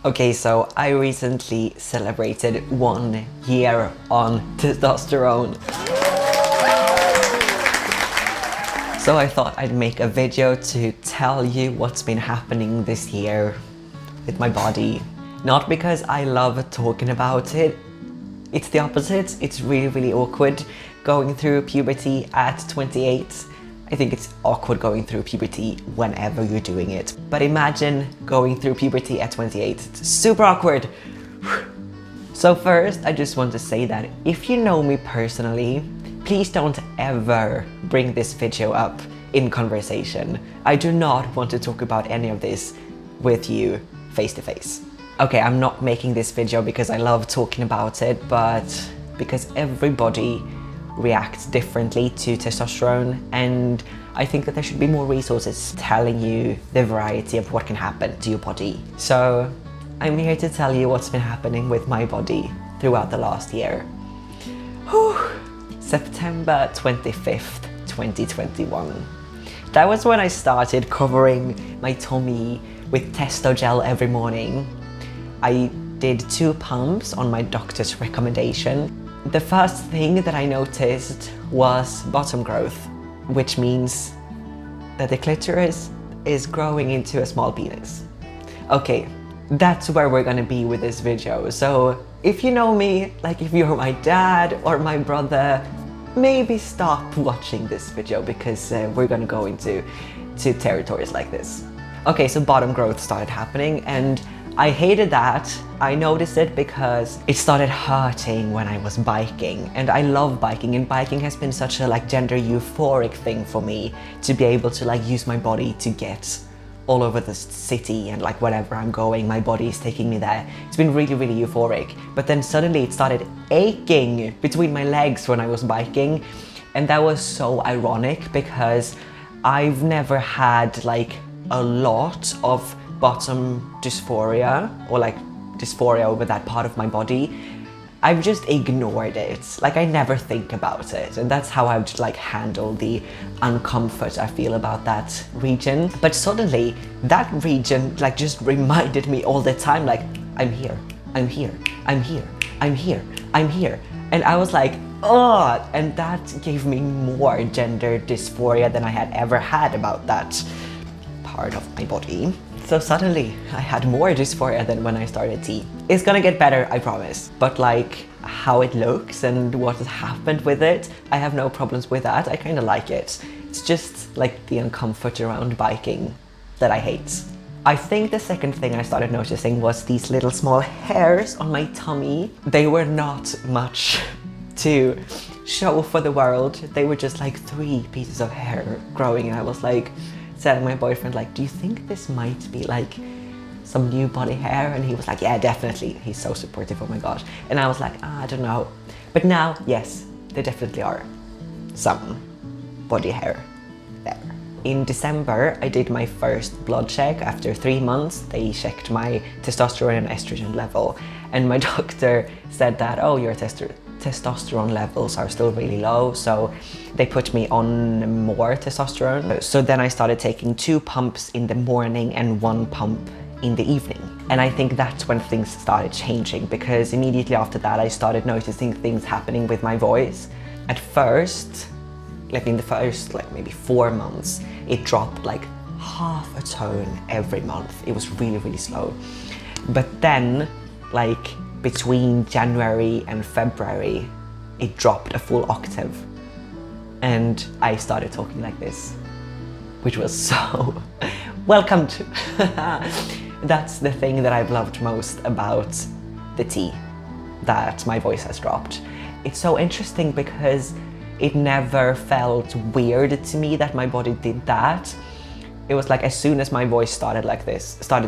Okay, so I recently celebrated 1 year on testosterone. So I thought I'd make a video to tell you what's been happening this year with my body. Not because I love talking about it, it's the opposite. It's really awkward going through puberty at 28. I think it's awkward going through puberty whenever you're doing it. But imagine going through puberty at 28. It's super awkward. So first, I just want to say that if you know me personally, please don't ever bring this video up in conversation. I do not want to talk about any of this with you face to face. Okay, I'm not making this video because I love talking about it, but because everybody reacts differently to testosterone, and I think that there should be more resources telling you the variety of what can happen to your body. So I'm here to tell you what's been happening with my body throughout the last year. Whew. September 25th, 2021. That was when I started covering my tummy with testo gel every morning. I did 2 pumps on my doctor's recommendation. The first thing that I noticed was bottom growth, which means that the clitoris is growing into a small penis. Okay, that's where we're gonna be with this video. So if you know me, like if you're my dad or my brother, maybe stop watching this video because we're gonna go into territories like this. Okay, so bottom growth started happening and I hated that. I noticed it because it started hurting when I was biking, and I love biking, and biking has been such a gender euphoric thing for me to be able to use my body to get all over the city, and wherever I'm going, my body is taking me there. It's been really euphoric. But then suddenly it started aching between my legs when I was biking, and that was so ironic because I've never had a lot of bottom dysphoria or dysphoria over that part of my body. I've just ignored it. I never think about it, and that's how I would handle the uncomfort I feel about that region. But suddenly that region just reminded me all the time, I'm here, I'm here, I'm here, I'm here, I'm here. And I was like, oh, and that gave me more gender dysphoria than I had ever had about that part of my body. So suddenly I had more dysphoria than when I started T. It's gonna get better, I promise. But how it looks and what has happened with it, I have no problems with that. I kind of like it. It's just the uncomfort around biking that I hate. I think the second thing I started noticing was these little small hairs on my tummy. They were not much to show for the world. They were just 3 pieces of hair growing, and I was telling my boyfriend, do you think this might be some new body hair? And he was like, yeah, definitely. He's so supportive, oh my gosh. And I was like, I don't know. But now, yes, there definitely are some body hair there. In December, I did my first blood check. After 3 months, they checked my testosterone and estrogen level. And my doctor said that, oh, your testosterone levels are still really low, so they put me on more testosterone. So then I started taking 2 pumps in the morning and 1 pump in the evening. And I think that's when things started changing, because immediately after that I started noticing things happening with my voice. At first, in the first maybe 4 months, it dropped half a tone every month. It was really slow. But then between January and February, it dropped a full octave. And I started talking like this, which was so welcomed. That's the thing that I've loved most about the T, that my voice has dropped. It's so interesting because it never felt weird to me that my body did that. It was as soon as my voice started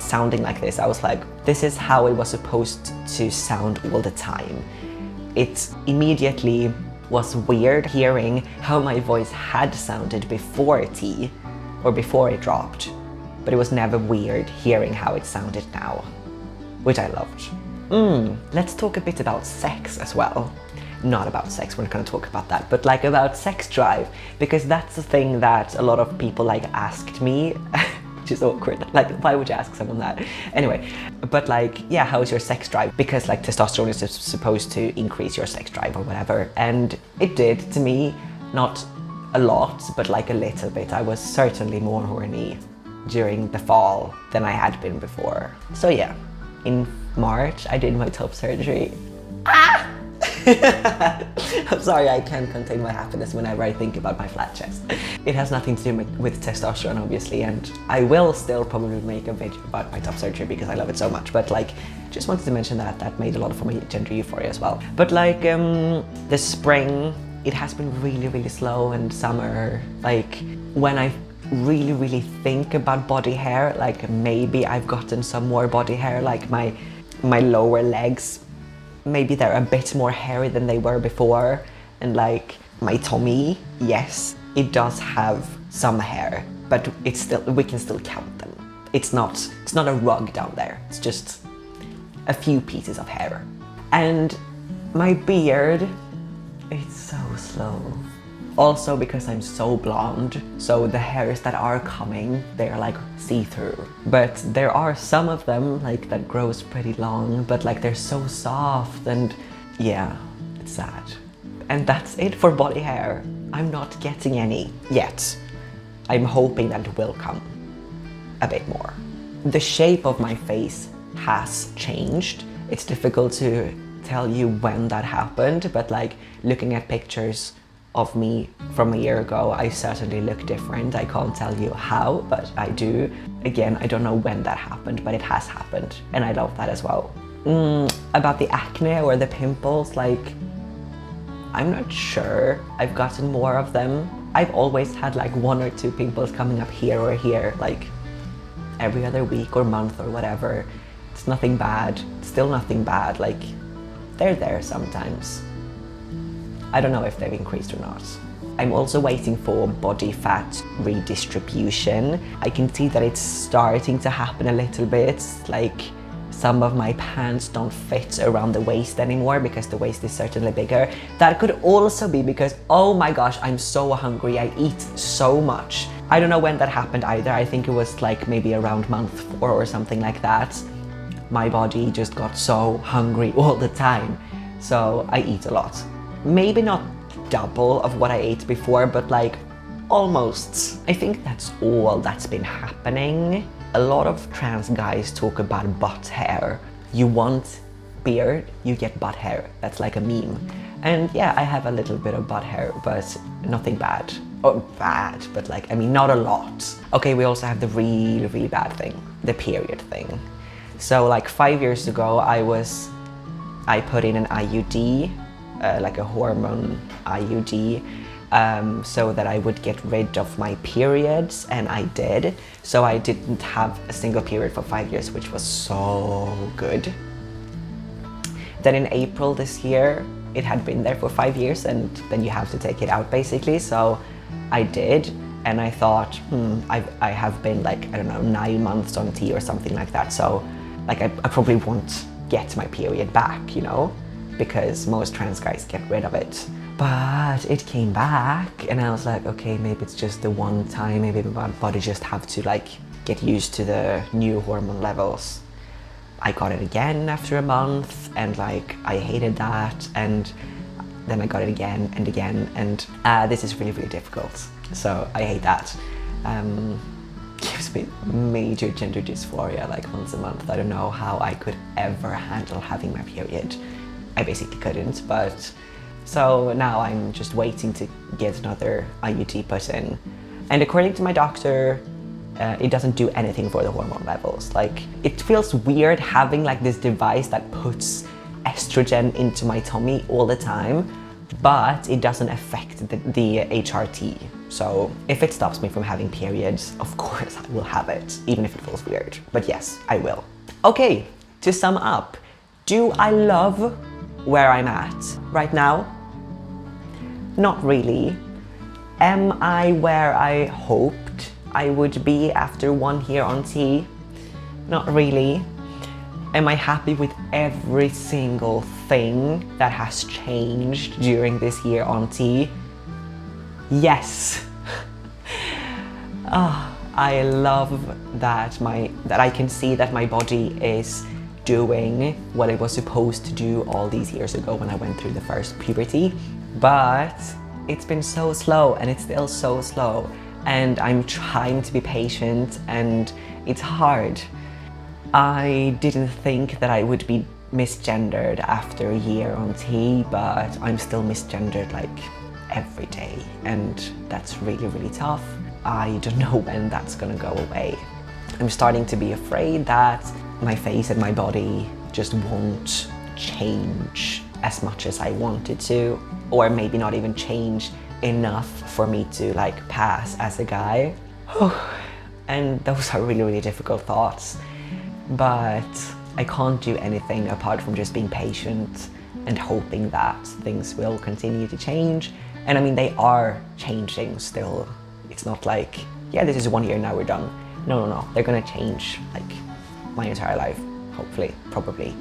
sounding like this, I was like, this is how it was supposed to sound all the time. It immediately was weird hearing how my voice had sounded before T, or before it dropped. But it was never weird hearing how it sounded now, which I loved. Let's talk a bit about sex as well. Not about sex, we're not gonna talk about that, but about sex drive, because that's the thing that a lot of people asked me which is awkward. Like, why would you ask someone that? Anyway, but like, yeah, how's your sex drive? Because like testosterone is supposed to increase your sex drive or whatever. And it did to me, not a lot, but like a little bit. I was certainly more horny during the fall than I had been before. So yeah, in March, I did my top surgery. Ah! I'm sorry, I can't contain my happiness whenever I think about my flat chest. It has nothing to do with testosterone, obviously, and I will still probably make a video about my top surgery because I love it so much, but like, just wanted to mention that made a lot for my gender euphoria as well. But like, the spring, it has been really, really slow, and summer, like, when I really think about body hair, like maybe I've gotten some more body hair, like my lower legs, maybe they're a bit more hairy than they were before, and like my tummy, yes, it does have some hair, but it's still, we can still count them. It's not a rug down there, it's just a few pieces of hair. And my beard, it's so slow. Also because I'm so blonde, so the hairs that are coming, they're like see-through. But there are some of them like that grows pretty long, but like they're so soft, and yeah, it's sad. And that's it for body hair. I'm not getting any yet. I'm hoping that it will come a bit more. The shape of my face has changed. It's difficult to tell you when that happened, but like looking at pictures of me from a year ago, I certainly look different. I can't tell you how, but I do. Again, I don't know when that happened, but it has happened, and I love that as well. About the acne or the pimples, like, I'm not sure. I've gotten more of them. I've always had like 1 or 2 pimples coming up here or here, like every other week or month or whatever. It's nothing bad, it's still nothing bad, like they're there sometimes. I don't know if they've increased or not. I'm also waiting for body fat redistribution. I can see that it's starting to happen a little bit, like some of my pants don't fit around the waist anymore because the waist is certainly bigger. That could also be because, oh my gosh, I'm so hungry, I eat so much. I don't know when that happened either. I think it was like maybe around month 4 or something like that. My body just got so hungry all the time, so I eat a lot. Maybe not double of what I ate before, but like almost. I think that's all that's been happening. A lot of trans guys talk about butt hair. You want beard, you get butt hair. That's like a meme. And yeah, I have a little bit of butt hair, but nothing bad. Or bad, but like, I mean, not a lot. Okay, we also have the really bad thing, the period thing. So like 5 years ago, I put in an IUD, like a hormone IUD, so that I would get rid of my periods, and I did. So I didn't have a single period for 5 years, which was so good. Then in April this year, it had been there for 5 years, and then you have to take it out basically. So I did, and I thought, I have been like, I don't know, 9 months on T or something like that. So like I probably won't get my period back, you know, because most trans guys get rid of it. But it came back, and I was like, okay, maybe it's just the one time, maybe my body just have to like get used to the new hormone levels. I got it again after a month, and like I hated that, and then I got it again and again, and this is really difficult. So I hate that. Gives me major gender dysphoria like once a month. I don't know how I could ever handle having my period. I basically couldn't, but so now I'm just waiting to get another IUD put in. And according to my doctor, it doesn't do anything for the hormone levels. Like, it feels weird having like this device that puts estrogen into my tummy all the time, but it doesn't affect the HRT. So if it stops me from having periods, of course I will have it, even if it feels weird. But yes, I will. Okay, to sum up, do I love where I'm at right now? Not really. Am I where I hoped I would be after 1 year on T? Not really. Am I happy with every single thing that has changed during this year on T? Yes. I love that I can see that my body is doing what it was supposed to do all these years ago when I went through the first puberty. But it's been so slow, and it's still so slow, and I'm trying to be patient, and it's hard. I didn't think that I would be misgendered after a year on T, but I'm still misgendered like every day, and that's really, really tough. I don't know when that's gonna go away. I'm starting to be afraid that my face and my body just won't change as much as I wanted to, or maybe not even change enough for me to like pass as a guy. And those are really, really difficult thoughts. But I can't do anything apart from just being patient and hoping that things will continue to change. And I mean, they are changing still. It's not like, yeah, this is 1 year, now we're done. No. They're gonna change like my entire life, hopefully, probably.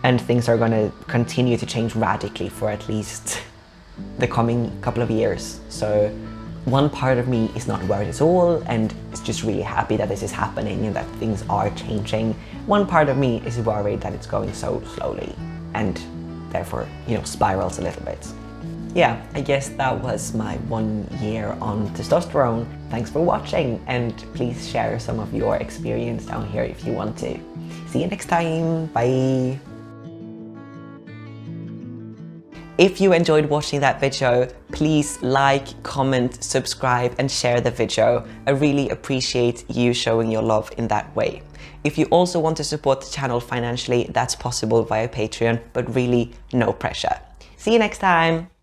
And things are gonna continue to change radically for at least the coming couple of years. So one part of me is not worried at all and is just really happy that this is happening and that things are changing. One part of me is worried that it's going so slowly and therefore, you know, spirals a little bit. Yeah, I guess that was my 1 year on testosterone. Thanks for watching, and please share some of your experience down here if you want to. See you next time, bye! If you enjoyed watching that video, please like, comment, subscribe and share the video. I really appreciate you showing your love in that way. If you also want to support the channel financially, that's possible via Patreon, but really no pressure. See you next time!